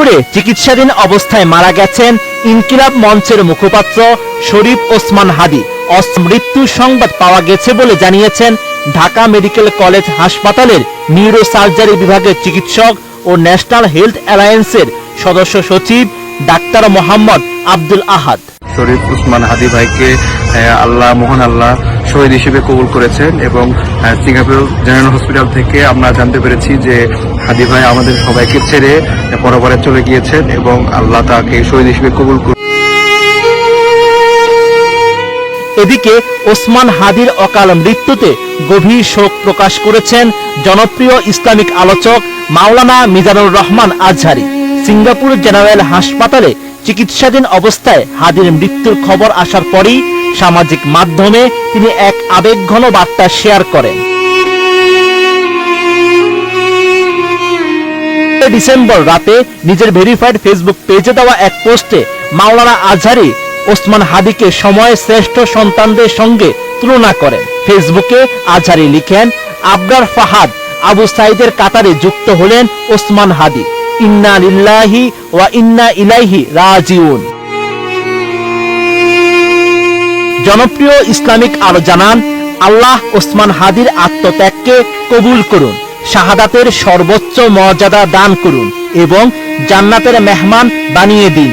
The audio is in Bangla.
সিঙ্গাপুরে চিকিৎসাধীন অবস্থায় মারা গেছেন ইনকিলাব মঞ্চের মুখপাত্র শরীফ ওসমান হাদী। মৃত্যু সংবাদ পাওয়া গেছে বলে জানিয়েছেন ঢাকা মেডিকেল কলেজ হাসপাতালের নিউরো সার্জারি বিভাগের চিকিৎসক ও ন্যাশনাল হেলথ অ্যালায়েন্সের সদস্য সচিব ডাক্তার মোহাম্মদ আব্দুল আহাদ। শরীফ ওসমান হাদী ভাইকে মহান আল্লাহ শহীদ হিসেবে কবুল করেছেন এবং সিঙ্গাপুর জেনারেল হসপিটাল থেকে আমরা জানতে পেরেছি যে হাদী ভাই আমাদের সবাইকে ছেড়ে পরপরে চলে গিয়েছেন এবং আল্লাহ তাকে শহীদ হিসেবে কবুল করেছেন। এদিকে ওসমান হাদীর অকাল মৃত্যুতে গভীর শোক প্রকাশ করেছেন জনপ্রিয় ইসলামিক আলোচক মাওলানা মিজানুর রহমান আজহারী। সিঙ্গাপুর জেনারেল হাসপাতালে চিকিৎসাধীন অবস্থায় হাদীর মৃত্যুর খবর আসার পরই সামাজিক মাধ্যমে তিনি এক আবেগঘন বার্তা শেয়ার করেন। ডিসেম্বর রাতে নিজের ভেরিফাইড ফেসবুক পেজে দেওয়া এক পোস্টে মাওলানা আজহারী ওসমান হাদীকে সময়ের শ্রেষ্ঠ সন্তানদের সঙ্গে তুলনা করেন। ফেসবুকে আজহারী লিখেন, আবরার ফাহাদ আবু সাইদের কাতারে যুক্ত হলেন ওসমান হাদী। ইন্না লিল্লাহি ওয়া ইন্না ইলাইহি রাজিউন। জনপ্রিয় ইসলামিক আলো জানান, আল্লাহ ওসমান হাদীর আত্মত্যাগকে কবুল করুন, শাহাদাতের সর্বোচ্চ মর্যাদা দান করুন এবং জান্নাতের মেহমান বানিয়ে দিন।